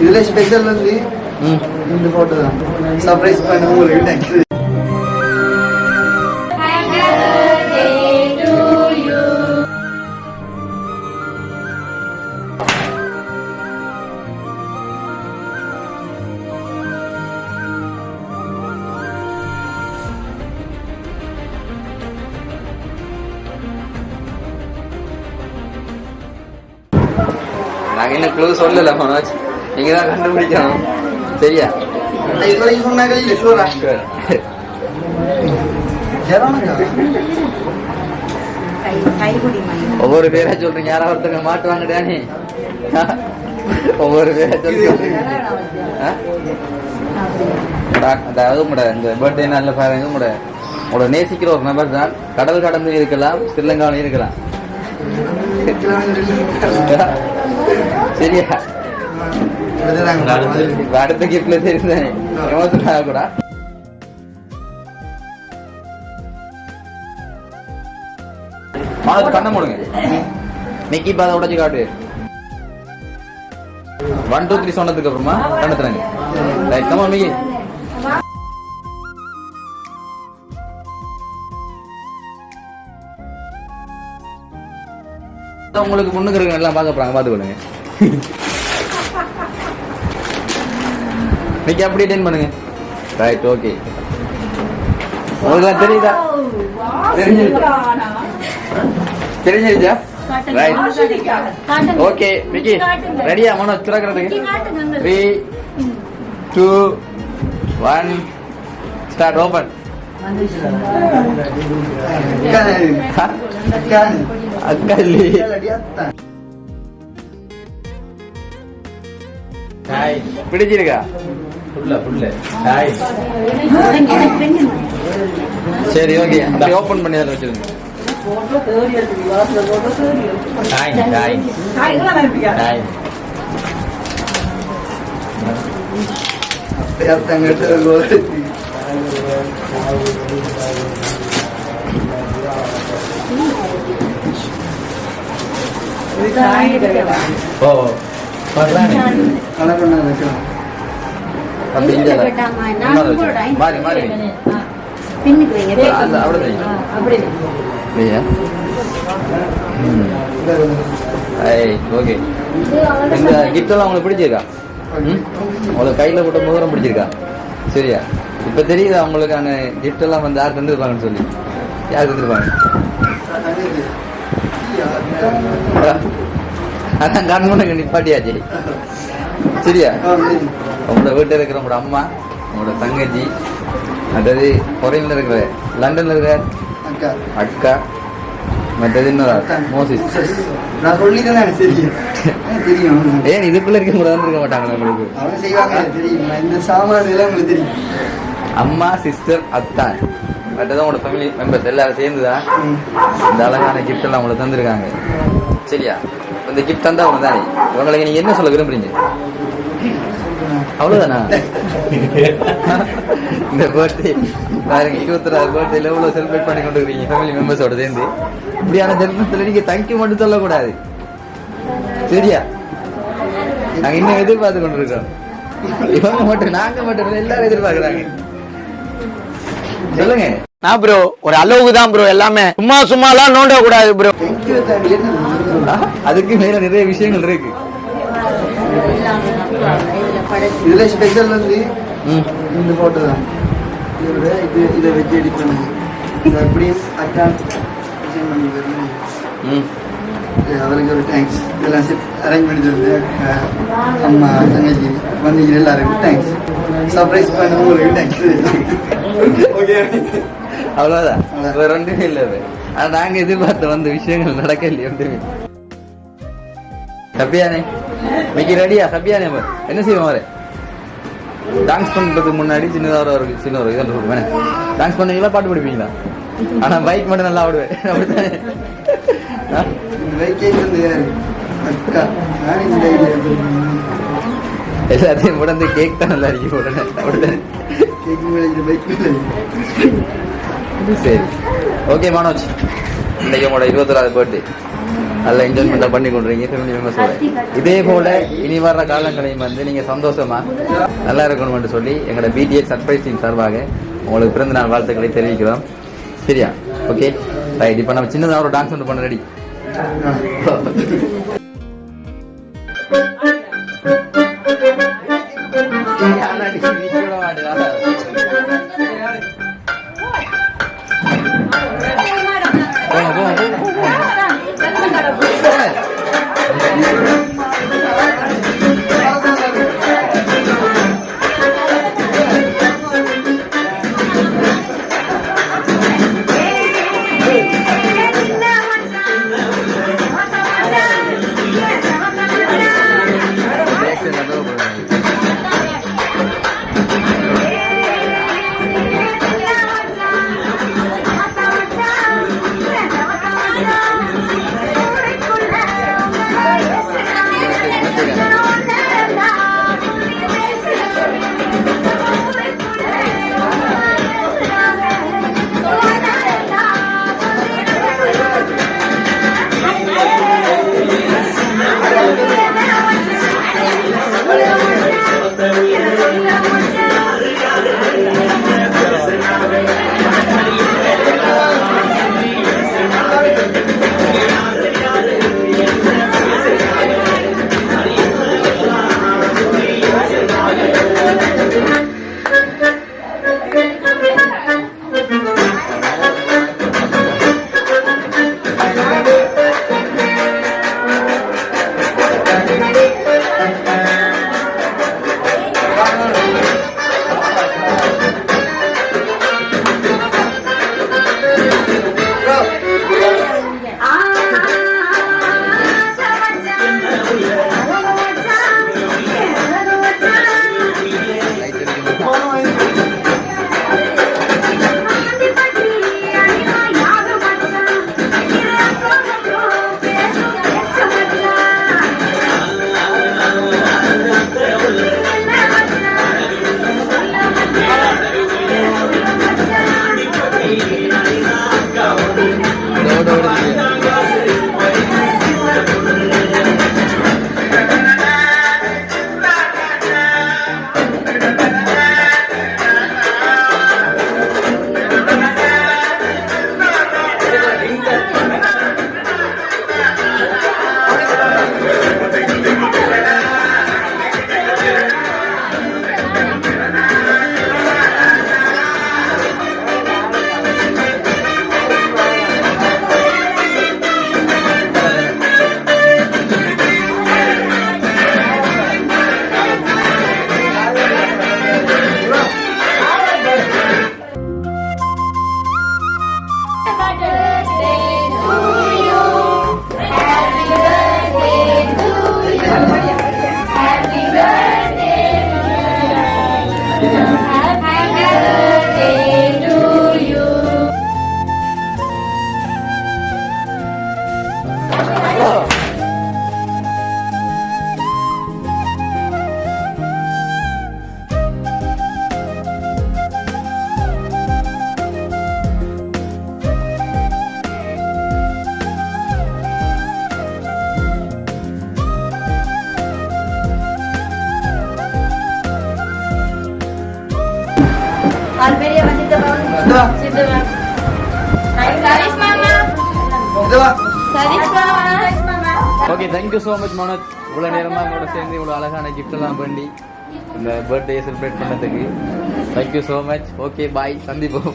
இதுல ஸ்பெஷல் வந்து இந்த போட்டோ தான் சர்ப்ரைஸ் பண்ண உங்களுக்கு தேங்க்ஸ். நாங்க என்ன க்ளூ சொல்லல மனோஜ், நீங்க தான் கண்டுபிடிக்கணும். சரியா? இதுவரைக்கும் சொன்னாங்க இல்ல ஷூரா ஒவ்வொரு பேரா சொல்றீங்க, யாராவது ஒருத்தங்க மாட்டுவாங்க டேனி. ஒவ்வொரு பேரா சொல்றீங்க. அதாவது இந்த பர்த்டே நல்ல பாருங்க, உங்களோட நேசிக்கிற ஒரு நபர் தான். கடல் கடந்து இருக்கலாம், ஸ்ரீலங்காவிலும் இருக்கலாம். சரியா? அடுத்த கிஃப்ட்ல தெரியுதானே கூட. கண்ண மூடுங்க. நிக்கி பாத உடச்சு காட்டு. 1 2 3 சொன்னதுக்கு அப்புறமா கண்ணத்துறாங்க. Right, come on Mickey. உங்களுக்கு முன்னுக்கு இருக்க எல்லாம் பார்க்க போறாங்க, பாத்துக்கொள்ளுங்க. மிக்கி அப்படி டென் பண்ணுங்க. Right, okay. உங்களுக்கு தெரியுதா? தெரிஞ்சிருச்சா? Right, okay. மிக்கி ரெடியா மனோஜ் திறக்கிறதுக்கு? 3 2 1 ஸ்டார்ட். ஓபன். அக்கல்லி பிடிச்சிருக்கா? சரி, ஓகே. ஓபன் பண்ணி அதில் வச்சிருங்க. உங்களுக்கு பிடிச்சிருக்கா? உங்களுக்கு கையில போட்ட முதரம் பிடிச்சிருக்கா? சரியா? இப்ப தெரியுதா உங்களுக்கான கிஃப்ட் எல்லாம் வந்து யார் தந்துருப்பாங்கன்னு சொல்லி? யார் தந்துருப்பாங்க? அதான் கண்முனுக்கு நிப்பாட்டியாச்சு. சரியா? உங்களோட வீட்டில் இருக்கிற உங்களோட அம்மா, உங்களோட தங்கச்சி, அதாவது ஃபாரின்ல இருக்கிற, லண்டன்ல இருக்கிற அக்கா, மற்றது இன்னொரு மோசிஸ். நான் சொல்லிதான் தெரியும். ஏன் இதுக்குள்ள இருக்க கூட இருக்க மாட்டாங்களா உங்களுக்கு? அவங்க செய்வாங்க தெரியும். இந்த சாமான் எல்லாம் உங்களுக்கு தெரியும். அம்மா, சிஸ்டர், அத்தான், மற்றதான் உங்களோட ஃபேமிலி மெம்பர்ஸ் எல்லாரும் சேர்ந்துதான் இந்த அழகான கிஃப்ட் எல்லாம் உங்களுக்கு தந்துருக்காங்க. சரியா? இந்த கிஃப்ட் தந்தா அவங்க தானே. இவங்களுக்கு நீங்க என்ன சொல்ல விரும்புறீங்க? அவ்வளவுதானா? இந்த பர்த்டே பாருங்க, 21வது பர்த்டேல எவ்வளவு செலிப்ரேட் பண்ணி கொண்டு இருக்கீங்க ஃபேமிலி மெம்பர்ஸோட சேர்ந்து. இப்படியான ஜென்மத்துல நீங்க தேங்க்யூ மட்டும் சொல்லக்கூடாது. சரியா? நாங்க இன்னும் எதிர்பார்த்து கொண்டு இருக்கோம். இவங்க மட்டும், நாங்க மட்டும் எல்லாரும் எதிர்பார்க்கறாங்க. சொல்லுங்க. நான் ப்ரோ ஒரு அளவுக்கு தான் ப்ரோ, எல்லாமே சும்மா எல்லாம் நோண்ட கூடாது ப்ரோ. அதுக்கு மேல நிறைய விஷயங்கள் இருக்கு. இதுல ஸ்பெஷல் வந்து இந்த போட்டோ தான். இதை வச்சு எடிட் பண்ணுங்க. எப்படியும் அக்கா அவருக்கு ஒரு தேங்க்ஸ். இதெல்லாம் அரேஞ்ச் பண்ணி தருது அம்மா, தங்கச்சி, வந்தீங்க எல்லாருக்கும் தேங்க்ஸ். சர்ப்ரைஸ் பண்ண உங்களுக்கு தேங்க்ஸ். ஓகே, அவ்வளவுதான். வேற ஒன்றுமே இல்லை. ஆனா நாங்க எதிர்பார்த்த வந்த விஷயங்கள் நடக்க இல்லையா? ஹப்பியானே மிக்கி ரெடியா? ஹப்பியானே என்ன செய்வோம்? அவரை டான்ஸ் பண்றதுக்கு முன்னாடி சின்ன ஒரு இதெல்லாம் வேணே. டான்ஸ் பண்ணுவீங்களா, பாட்டு படிப்பீங்களா? ஆனா பைக் மட்டும் நல்லா ஆடுவேன். அப்படித்தானே? எல்லாத்தையும் உடனே கேக் தான் நல்லா இருக்கு. உடனே சரி, ஓகே மனோஜ், இன்னைக்கு உங்களோட 21வது பர்த்டே. அதில் என்ஜாய்மெண்ட்டாக பண்ணி கொண்டுறீங்க ஃபேமிலி மெம்பர்ஸோட. இதே போல் இனி வர்ற காலங்களையும் வந்து நீங்கள் சந்தோஷமாக நல்லா இருக்கணும்னு சொல்லி எங்களோட பிடிஎஸ் சர்ப்ரைஸ் டீம் சார்பாக உங்களுக்கு பிறந்த நாள் வாழ்த்துக்களை தெரிவிக்கிறோம். சரியா? Okay right. இப்போ நம்ம சின்னதாக ஒரு டான்ஸ் ஒன்று பண்ண ready. Okay, thank you so much Manoj. இவ்வளோ நேரமாக எங்களோட சேர்ந்து இவ்வளோ அழகான கிஃப்ட் எல்லாம் பண்ணி இந்த பர்த்டே செலிப்ரேட் பண்ணதுக்கு thank you so much. Okay bye, சந்திப்போம்.